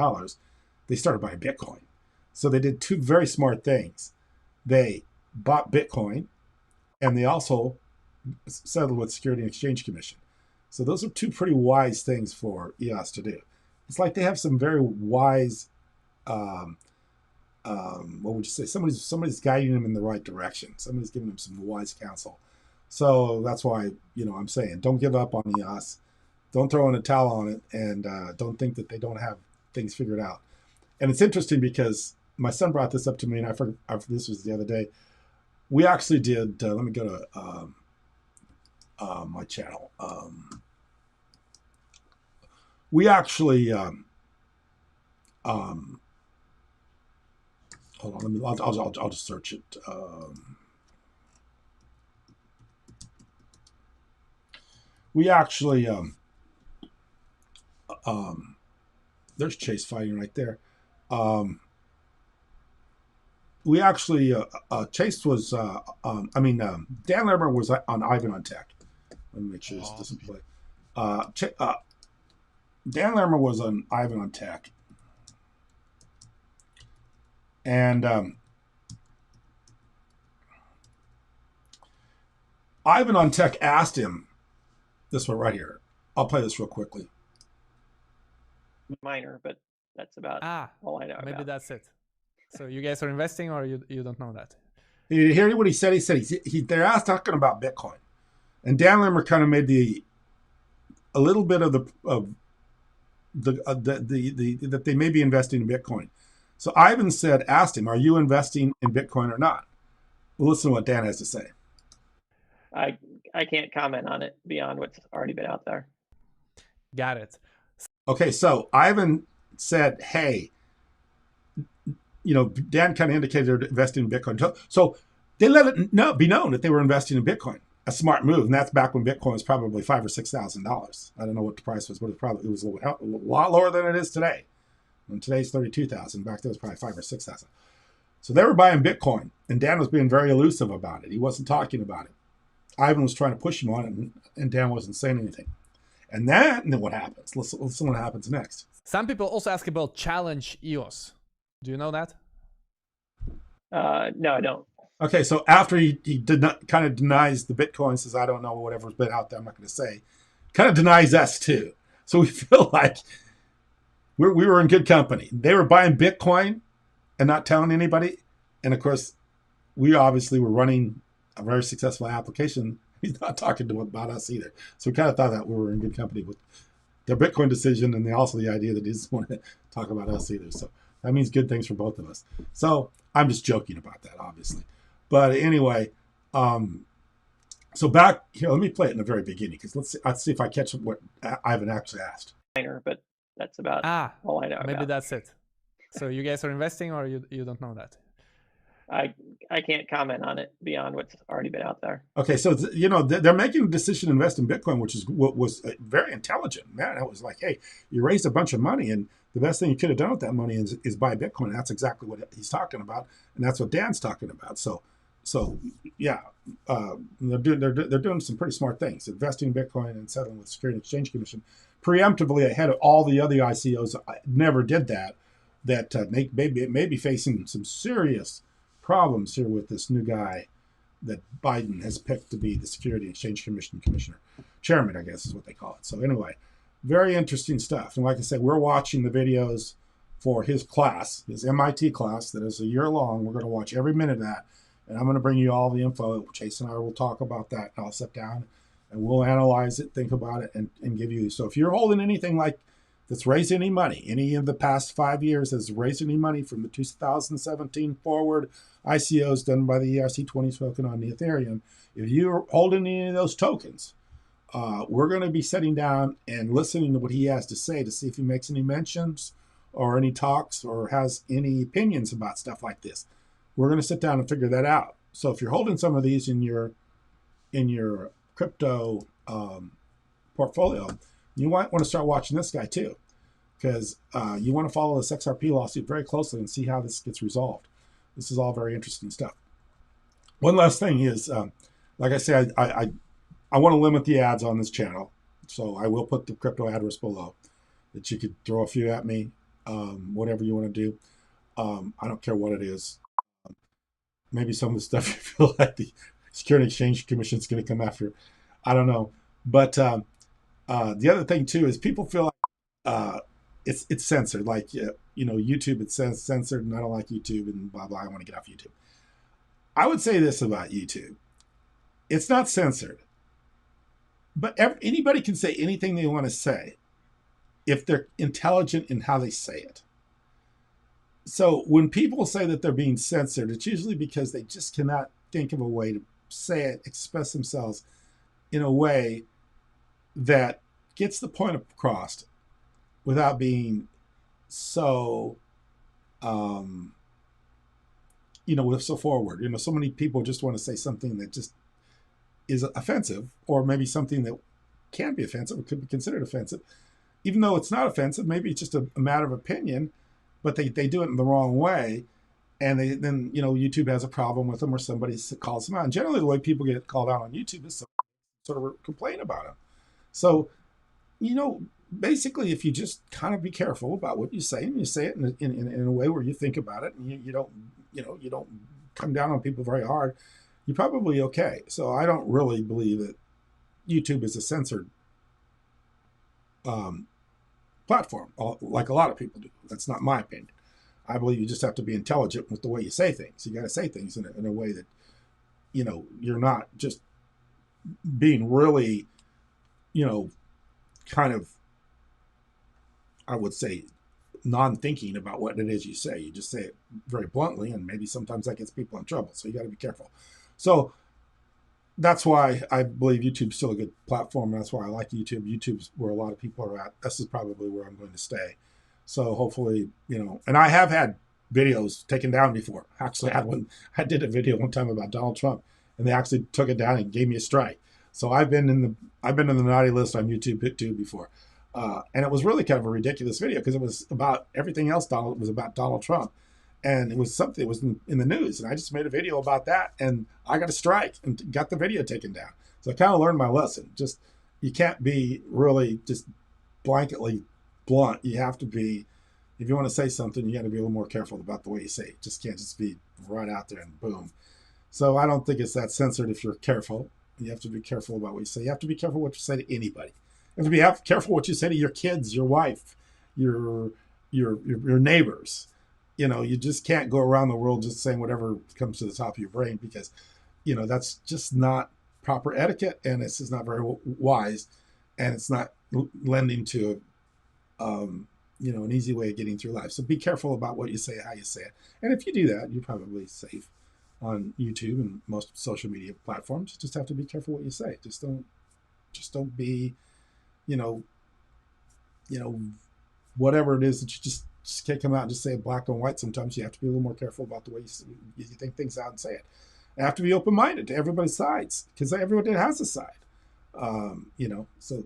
they started buying Bitcoin. So they did two very smart things. They bought Bitcoin, and they also settled with Security and Exchange Commission. So those are two pretty wise things for EOS to do. It's like they have some very wise, what would you say? Somebody's guiding them in the right direction. Somebody's giving them some wise counsel. So that's why, I'm saying, don't give up on EOS. Don't throw in a towel on it, and don't think that they don't have things figured out. And it's interesting because my son brought this up to me, and I forgot, this was the other day. We actually did, let me go to my channel. We actually, hold on, I'll just search it. We actually, there's Chase fighting right there. We actually, Chase was, Dan Lerner was on Ivan on Tech. Let me make sure this doesn't play. Dan Lerner was on Ivan on Tech. And Ivan on Tech asked him, this one right here. I'll play this real quickly. Minor, but that's about all I know. Maybe that's it. So you guys are investing, or you don't know that? Did you hear what he said? He said they're asked talking about Bitcoin, and Dan Lemmer kind of made a little bit of that they may be investing in Bitcoin. So Ivan asked him, "Are you investing in Bitcoin or not?" Well, listen to what Dan has to say. I can't comment on it beyond what's already been out there. Got it. Okay, so Ivan said, "Hey, Dan kind of indicated they're investing in Bitcoin." So they let it be known that they were investing in Bitcoin. A smart move, and that's back when Bitcoin was probably $5,000 or $6,000. I don't know what the price was, but it was a lot lower than it is today. And today's 32,000. Back then it was probably 5,000 or 6,000. So they were buying Bitcoin, and Dan was being very elusive about it. He wasn't talking about it. Ivan was trying to push him on it, and Dan wasn't saying anything. And then what happens? Listen what happens next. Some people also ask about challenge EOS. Do you know that? No, I don't. Okay, so after he did not kind of denies the Bitcoin, says, I don't know, whatever's been out there, I'm not going to say, kind of denies us too. So we feel like we were in good company. They were buying Bitcoin and not telling anybody. And of course, we obviously were running a very successful application. He's not talking about us either. So we kind of thought that we were in good company with their Bitcoin decision, and also the idea that he doesn't want to talk about us either. So that means good things for both of us. So I'm just joking about that, obviously. But anyway, so back here, let me play it in the very beginning, because let's see if I catch what Ivan actually asked. Minor, but that's about all I know. Maybe that's it. So you guys are investing, or you don't know that? I can't comment on it beyond what's already been out there. Okay, so they're making a decision to invest in Bitcoin, which is what was very intelligent. Man, it was like, hey, you raised a bunch of money, and the best thing you could have done with that money is buy Bitcoin. And that's exactly what he's talking about, and that's what Dan's talking about. So yeah, they're doing some pretty smart things, investing in Bitcoin and settling with the Security and Exchange Commission preemptively ahead of all the other ICOs. Never did that. That may be facing some serious problems here with this new guy that Biden has picked to be the Security and Exchange Commission commissioner, chairman, I guess is what they call it. So anyway, very interesting stuff. And like I said, we're watching the videos for his class, his MIT class that is a year long. We're going to watch every minute of that. And I'm going to bring you all the info. Chase and I will talk about that. And I'll sit down and we'll analyze it, think about it, and give you. So if you're holding anything like that's raised any money, any of the past 5 years that's raised any money from the 2017 forward ICOs done by the ERC20 token on the Ethereum, if you're holding any of those tokens, we're going to be sitting down and listening to what he has to say to see if he makes any mentions or any talks or has any opinions about stuff like this. We're going to sit down and figure that out. So if you're holding some of these in your crypto portfolio, you might want to start watching this guy too, because you want to follow this XRP lawsuit very closely and see how this gets resolved. This is all very interesting stuff. One last thing is, like I said, I want to limit the ads on this channel, so I will put the crypto address below that you could throw a few at me, whatever you want to do. I don't care what it is. Maybe some of the stuff you feel like the Security Exchange Commission is going to come after. I don't know. But the other thing, too, is people feel like it's censored. Like, YouTube, it says censored, and I don't like YouTube, and blah, blah, I want to get off YouTube. I would say this about YouTube. It's not censored. But anybody can say anything they want to say if they're intelligent in how they say it. So when people say that they're being censored, it's usually because they just cannot think of a way to say it, express themselves in a way that gets the point across without being so, so forward. So many people just want to say something that just is offensive, or maybe something that can be offensive or could be considered offensive, even though it's not offensive. Maybe it's just a matter of opinion, but they do it in the wrong way. And then YouTube has a problem with them, or somebody calls them out. And generally the way people get called out on YouTube is sort of complain about them. So, basically, if you just kind of be careful about what you say, and you say it in a way where you think about it, and you don't come down on people very hard, you're probably okay. So I don't really believe that YouTube is a censored platform, like a lot of people do. That's not my opinion. I believe you just have to be intelligent with the way you say things. You got to say things in a way that, you're not just being really, kind of, I would say, non-thinking about what it is you say. You just say it very bluntly, and maybe sometimes that gets people in trouble. So you got to be careful. So that's why I believe YouTube's still a good platform. That's why I like YouTube. YouTube's where a lot of people are at. This is probably where I'm going to stay. So hopefully, and I have had videos taken down before. Actually, I did a video one time about Donald Trump, and they actually took it down and gave me a strike. So I've been in the naughty list on YouTube too before. And it was really kind of a ridiculous video because it was about everything else. It was about Donald Trump. And it was something that was in the news. And I just made a video about that, and I got a strike and got the video taken down. So I kind of learned my lesson. Just, you can't be really just blanketly blunt. You have to be, if you want to say something, you got to be a little more careful about the way you say it. Just can't just be right out there and boom. So I don't think it's that censored if you're careful. You have to be careful about what you say. You have to be careful what you say to anybody. You have to be careful what you say to your kids, your wife, your neighbors. You just can't go around the world just saying whatever comes to the top of your brain, because, that's just not proper etiquette, and it's just not very wise, and it's not lending to, an easy way of getting through life. So be careful about what you say, how you say it. And if you do that, you're probably safe on YouTube and most social media platforms. You just have to be careful what you say. Just don't be, whatever it is that you just can't come out and just say it black and white. Sometimes you have to be a little more careful about the way you think things out and say it. You have to be open-minded to everybody's sides, because everybody has a side. So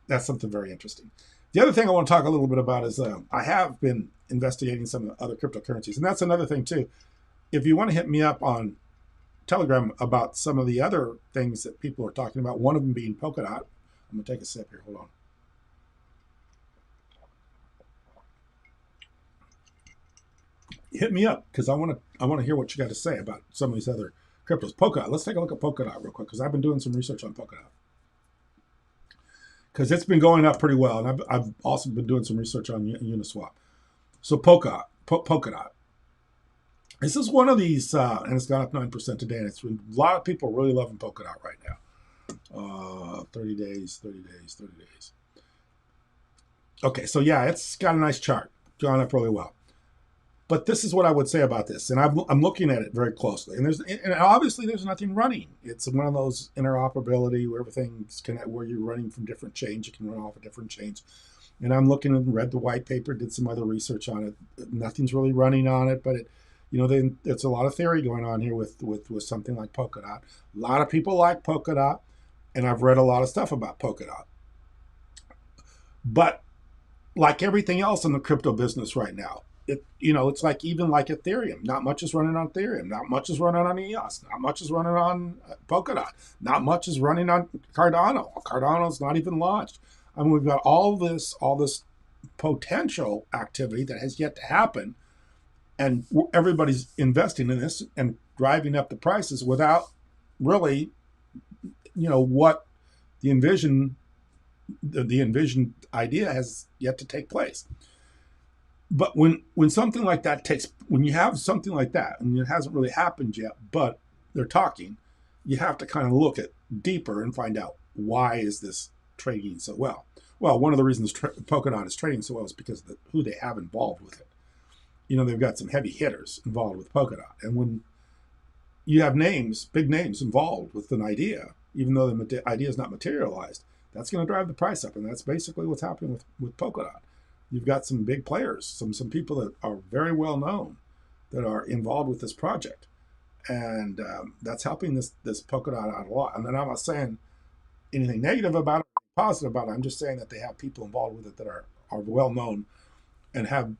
that's something very interesting. The other thing I want to talk a little bit about is I have been investigating some of the other cryptocurrencies. And that's another thing too. If you want to hit me up on Telegram about some of the other things that people are talking about, one of them being Polkadot. I'm going to take a sip here. Hold on. Hit me up, because I want to hear what you got to say about some of these other cryptos. Polkadot. Let's take a look at Polkadot real quick, because I've been doing some research on Polkadot, because it's been going up pretty well, and I've also been doing some research on Uniswap. So Polkadot. This is one of these, and it's gone up 9% today, and a lot of people really loving Polkadot right now. 30 days, 30 days, 30 days. Okay, so yeah, it's got a nice chart, drawn up really well. But this is what I would say about this, and I'm looking at it very closely. And obviously there's nothing running. It's one of those interoperability where everything's connected, where you're running from different chains. You can run off of different chains. And I'm looking and read the white paper, did some other research on it. Nothing's really running on it, but then it's a lot of theory going on here with something like Polkadot. A lot of people like Polkadot, and I've read a lot of stuff about Polkadot. But like everything else in the crypto business right now, it's like even like Ethereum. Not much is running on Ethereum. Not much is running on EOS. Not much is running on Polkadot. Not much is running on Cardano. Cardano's not even launched. I mean, we've got all this potential activity that has yet to happen, and everybody's investing in this and driving up the prices without really, what the envisioned idea has yet to take place. But when something like that when you have something like that, and it hasn't really happened yet, but they're talking, you have to kind of look at deeper and find out, why is this trading so well? Well, one of the reasons Polkadot is trading so well is because of who they have involved with it. They've got some heavy hitters involved with Polkadot. And when you have big names involved with an idea, even though the idea is not materialized, that's going to drive the price up. And that's basically what's happening with Polkadot. You've got some big players, some people that are very well known that are involved with this project. And that's helping this Polkadot out a lot. And then I'm not saying anything negative about it, positive about it. I'm just saying that they have people involved with it that are well known and have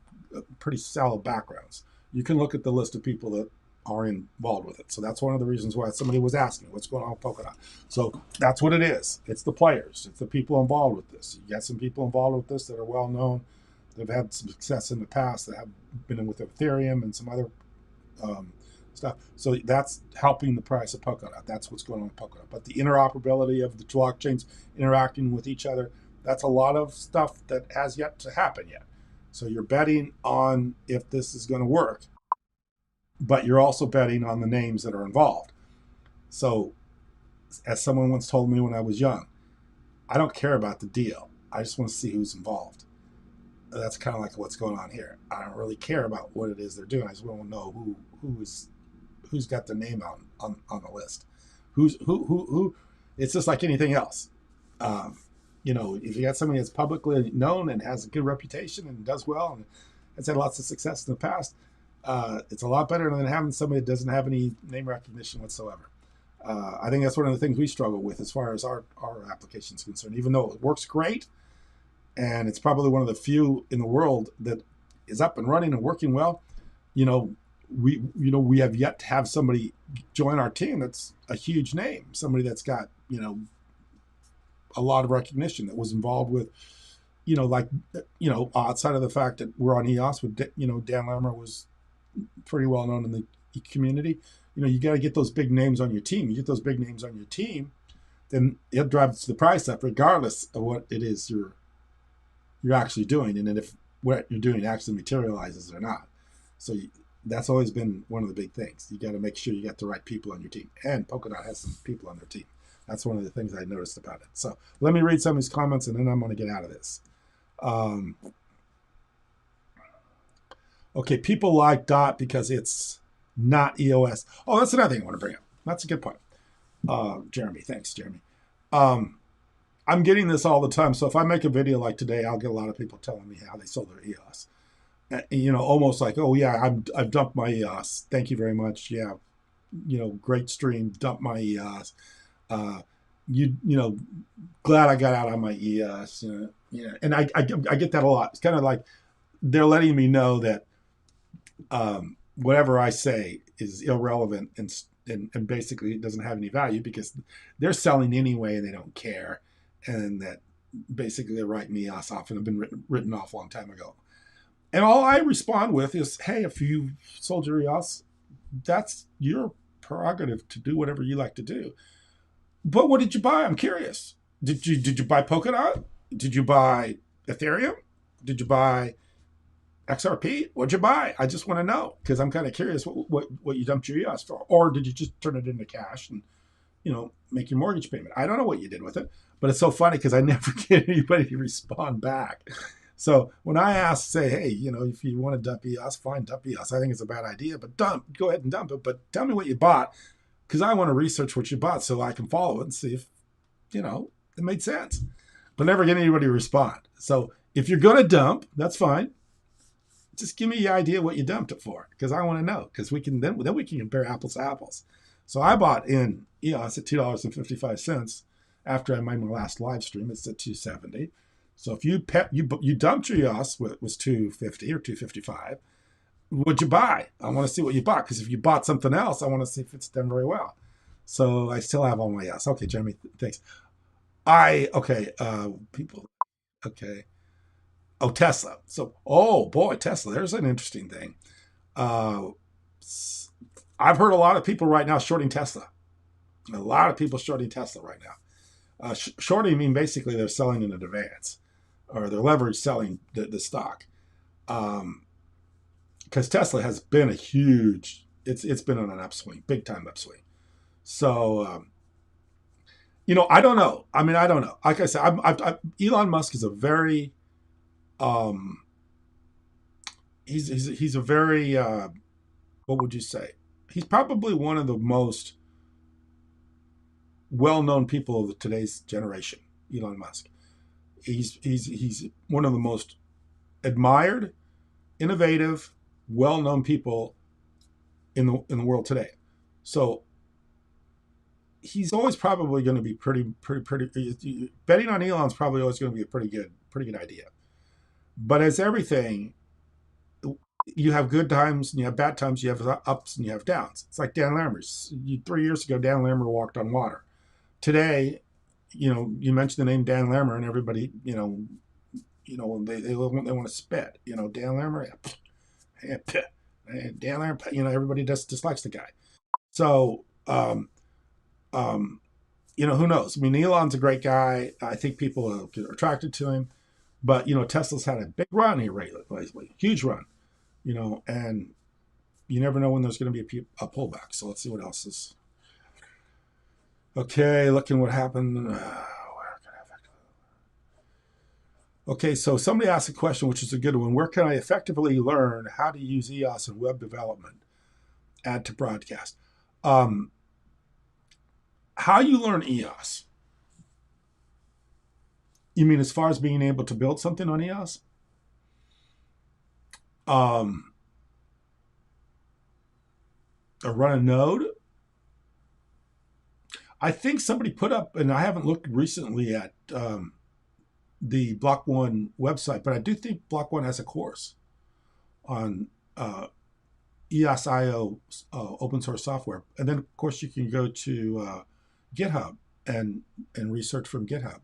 pretty solid backgrounds. You can look at the list of people that are involved with it. So that's one of the reasons why somebody was asking what's going on with Polkadot. So that's what it is. It's the players. It's the people involved with this. You got some people involved with this that are well known. They've had some success in the past. That have been in with Ethereum and some other stuff. So that's helping the price of Polkadot. That's what's going on with Polkadot. But the interoperability of the blockchains interacting with each other, that's a lot of stuff that has yet to happen yet. So you're betting on if this is going to work, but you're also betting on the names that are involved. So as someone once told me when I was young, I don't care about the deal. I just want to see who's involved. That's kind of like what's going on here. I don't really care about what it is they're doing. I just want to know who's got their name on the list. Who. It's just like anything else. If you got somebody that's publicly known and has a good reputation and does well and has had lots of success in the past, it's a lot better than having somebody that doesn't have any name recognition whatsoever. I think that's one of the things we struggle with as far as our application is concerned. Even though it works great, and it's probably one of the few in the world that is up and running and working well, we have yet to have somebody join our team that's a huge name, somebody that's got a lot of recognition, that was involved with, outside of the fact that we're on EOS with, Dan Lemmer was pretty well known in the community. You got to get those big names on your team. You get those big names on your team, then it drives the price up, regardless of what it is you're actually doing, and then if what you're doing actually materializes or not. So that's always been one of the big things. You got to make sure you got the right people on your team, and Polkadot has some people on their team. That's one of the things I noticed about it. So let me read some of these comments, and then I'm going to get out of this. Okay, people like DOT because it's not EOS. Oh, that's another thing I want to bring up. That's a good point. Jeremy, thanks, Jeremy. I'm getting this all the time. So if I make a video like today, I'll get a lot of people telling me how they sold their EOS. Almost like, oh yeah, I've dumped my EOS. Thank you very much. Yeah, great stream. Dumped my EOS. Glad I got out on my EOS. And I get that a lot. It's kind of like they're letting me know that whatever I say is irrelevant and basically it doesn't have any value because they're selling anyway and they don't care. And that basically they're writing me off and have been written off a long time ago. And all I respond with is, hey, if you sold your EOS, that's your prerogative to do whatever you like to do. But what did you buy? I'm curious. Did you buy Polkadot? Did you buy Ethereum? Did you buy XRP? What'd you buy? I just want to know because I'm kind of curious what you dumped your EOS for. Or did you just turn it into cash and make your mortgage payment. I don't know what you did with it, but it's so funny because I never get anybody to respond back. So when I ask, say, hey, if you want to dump EOS, fine, dump EOS. I think it's a bad idea, but go ahead and dump it. But tell me what you bought, because I want to research what you bought so I can follow it and see if, it made sense. But never get anybody to respond. So if you're going to dump, that's fine. Just give me the idea what you dumped it for, because I want to know, because then we can compare apples to apples. So I bought in EOS at $2.55 after I made my last live stream. It's at $2.70. So if you dumped your EOS was $2.50 or $2.55, what'd you buy? I want to see what you bought, because if you bought something else, I want to see if it's done very well. So I still have all my EOS. Okay, Jeremy, thanks. People, okay. Oh, Tesla. So, oh boy, Tesla. There's an interesting thing. I've heard a lot of people right now shorting Tesla. A lot of people shorting Tesla right now. Shorting mean basically they're selling in advance, or they're leverage selling the stock. Because Tesla has been a huge. It's been on an upswing, big time upswing. So, I don't know. I mean, I don't know. Like I said, Elon Musk is a very he's a very what would you say? He's probably one of the most well-known people of today's generation. Elon Musk. He's one of the most admired, innovative, well-known people in the world today. So he's always probably going to be pretty. Betting on Elon's probably always going to be a pretty good idea. But as everything, you have good times and you have bad times. You have ups and you have downs. It's like Dan Lammer. 3 years ago, Dan Lammer walked on water. Today, you mentioned the name Dan Lammer, and everybody, they want to spit. Dan Lammer, Dan Lammer. Everybody dislikes the guy. So, who knows? I mean, Elon's a great guy. I think people are attracted to him. But, Tesla's had a big run here lately, huge run, and you never know when there's going to be a pullback. So let's see what else is. Okay, looking what happened. Okay, so somebody asked a question, which is a good one. Where can I effectively learn how to use EOS in web development? Add to broadcast. How you learn EOS? You mean as far as being able to build something on EOS? Or run a node? I think somebody put up, and I haven't looked recently at the Block One website, but I do think Block One has a course on EOS.io open source software. And then, of course, you can go to GitHub and research from GitHub.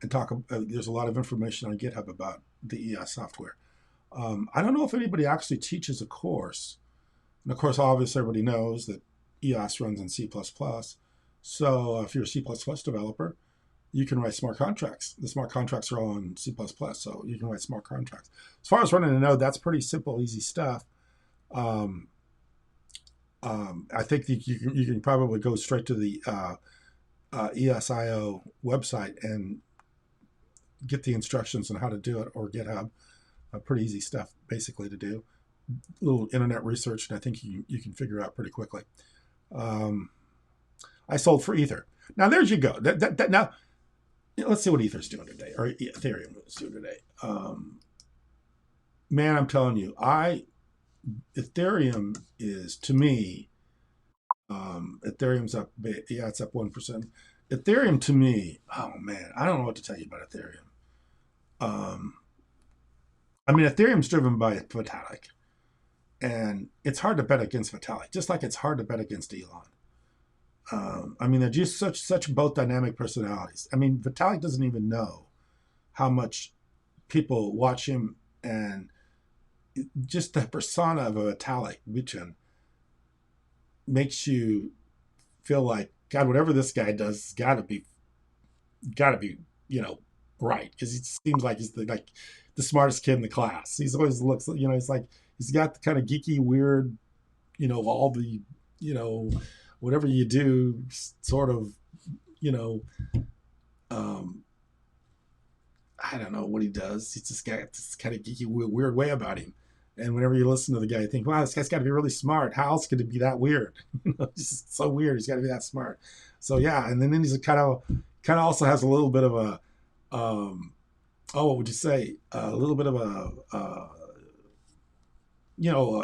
And talk. There's a lot of information on GitHub about the EOS software. I don't know if anybody actually teaches a course. And of course, obviously, everybody knows that EOS runs in C++. So if you're a C++ developer, you can write smart contracts. The smart contracts are all in C++, so you can write smart contracts. As far as running a node, that's pretty simple, easy stuff. I think that you can probably go straight to the EOS.io website and get the instructions on how to do it, or GitHub. Pretty easy stuff, basically, to do. A little internet research, and I think you can figure out pretty quickly. I sold for Ether. Now, there you go. Now, let's see what Ether's doing today, or Ethereum is doing today. Man, I'm telling you, Ethereum is, to me, Ethereum's up. Yeah, it's up 1%. Ethereum, to me, oh man, I don't know what to tell you about Ethereum. Ethereum's driven by Vitalik, and it's hard to bet against Vitalik, just like it's hard to bet against Elon. They're just such both dynamic personalities. Vitalik doesn't even know how much people watch him, and just the persona of a Vitalik, Vichan, makes you feel like, God, whatever this guy does has got to be, right, because he seems like he's the smartest kid in the class. He's always looks, he's like, he's got the kind of geeky, weird, all the, whatever you do, sort of, you know, um, I don't know what he does. He's just got this kind of geeky, weird way about him. And whenever you listen to the guy, you think, wow, this guy's got to be really smart. How else could it be that weird? He's just so weird. He's got to be that smart. So yeah, and then he's kind of also has a little bit of a, what would you say? A little bit of a,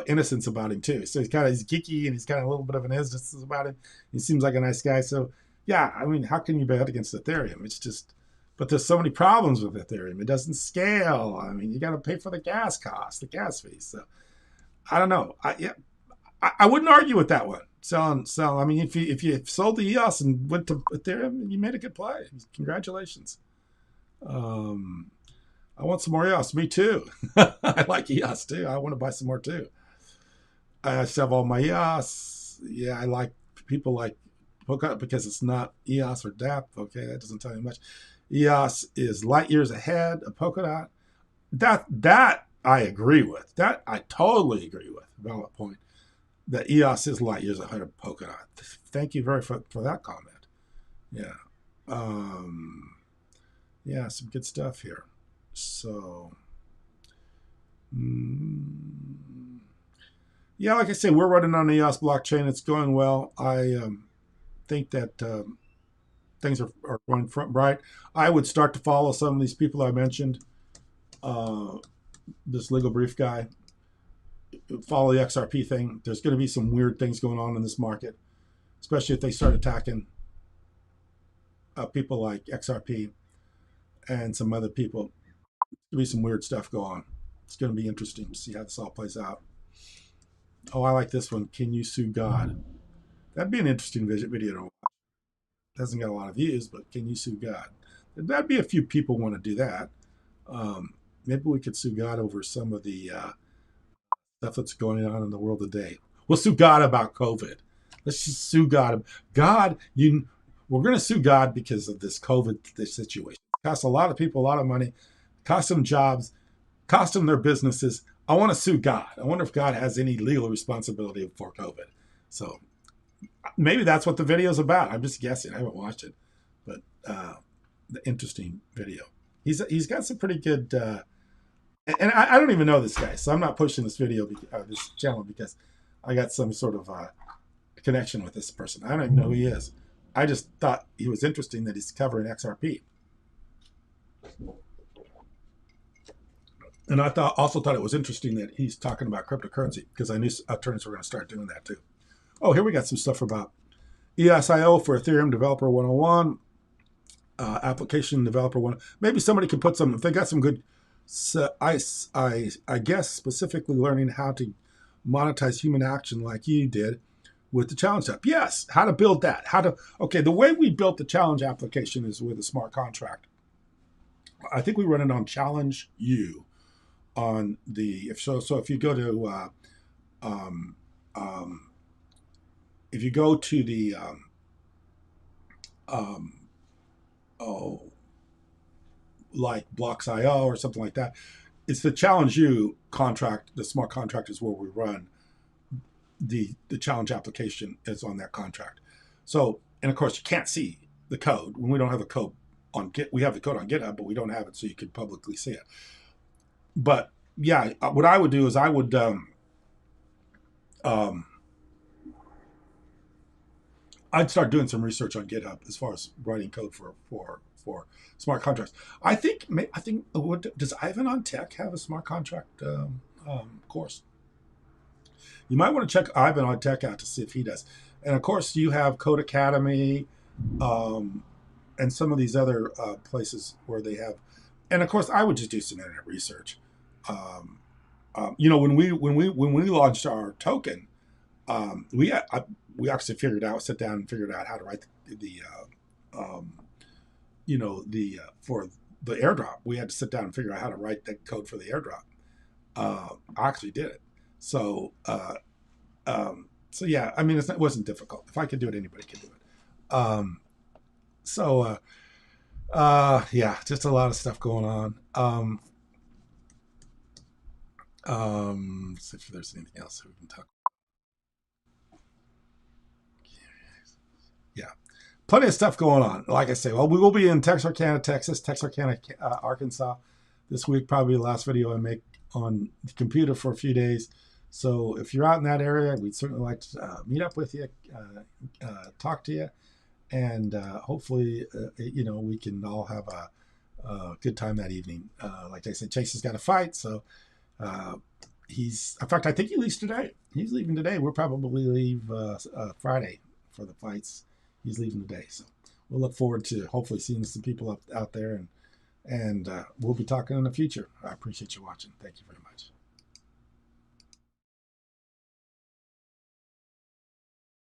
innocence about him too. So he's geeky and he's kind of a little bit of an innocence about him. He seems like a nice guy. So yeah, I mean, how can you bet against Ethereum? It's just, but there's so many problems with Ethereum. It doesn't scale. I mean, you got to pay for the gas cost, the gas fees. So I don't know. I wouldn't argue with that one. I mean, if you sold the EOS and went to Ethereum, you made a good play. Congratulations. I want some more EOS. Me too. I like EOS too. I want to buy some more too. I still have all my EOS. Yeah, I like people like Polkadot because it's not EOS or DApp. Okay, that doesn't tell you much. EOS is light years ahead of Polkadot. That I agree with. That I totally agree with. Valid point. That EOS is light years ahead of Polkadot. Thank you very much for that comment. Yeah. Yeah, some good stuff here. So, yeah, like I say, we're running on the EOS blockchain. It's going well. I think that things are going right. I would start to follow some of these people I mentioned. This legal brief guy. Follow the XRP thing. There's going to be some weird things going on in this market, especially if they start attacking people like XRP and some other people. There'll be some weird stuff go on. It's going to be interesting to see how this all plays out. Oh, I like this one. Can you sue God? That'd be an interesting video to watch. Doesn't get a lot of views, but can you sue God? That'd be a few people want to do that. Maybe we could sue God over some of the stuff that's going on in the world today. We'll sue God about COVID. Let's just sue God. God, we're going to sue God because of this this situation. It costs a lot of people a lot of money, cost them jobs, cost them their businesses. I want to sue God. I wonder if God has any legal responsibility for COVID. So maybe that's what the video is about. I'm just guessing. I haven't watched it, but the interesting video. He's got some pretty good. And I don't even know this guy, so I'm not pushing this video, this channel, because I got some sort of connection with this person. I don't even know who he is. I just thought he was interesting that he's covering XRP. And I also thought it was interesting that he's talking about cryptocurrency, because I knew attorneys were going to start doing that too. Oh, here we got some stuff about ESIO for Ethereum Developer 101, Application Developer 1. Maybe somebody could put some, if they got some good, I guess specifically learning how to monetize human action like you did with the challenge app. Yes, how to build that. Okay, the way we built the challenge application is with a smart contract. I think we run it on Challenge U on the, so if you go to, if you go to the, like Blocks.io or something like that, it's the Challenge U contract. The smart contract is where we run the challenge application is on that contract. So, and of course you can't see the code when we don't have the code on Git. We have the code on GitHub, but we don't have it so you could publicly see it. But yeah, what I would do is I would I'd start doing some research on GitHub as far as writing code for smart contracts. I think does Ivan on Tech have a smart contract course? You might want to check Ivan on Tech out to see if he does. And of course, you have Code Academy and some of these other places where they have. And of course, I would just do some internet research. When we launched our token, we actually sat down and figured out how to write for the airdrop. We had to sit down and figure out how to write that code for the airdrop. I actually did it. So yeah, I mean, it wasn't difficult. If I could do it, anybody could do it. Yeah, just a lot of stuff going on. Let's see if there's anything else we can talk about. Plenty of stuff going on. Like I say, well, we will be in Texarkana, Texas, Texarkana, Arkansas this week. Probably the last video I make on the computer for a few days. So if you're out in that area, we'd certainly like to meet up with you, talk to you, and hopefully, we can all have a good time that evening. Like I said, Chase has got a fight, so in fact, I think he leaves today. He's leaving today. We'll probably leave Friday for the fights. He's leaving today, so we'll look forward to hopefully seeing some people out there, and we'll be talking in the future. I appreciate you watching. Thank you very much.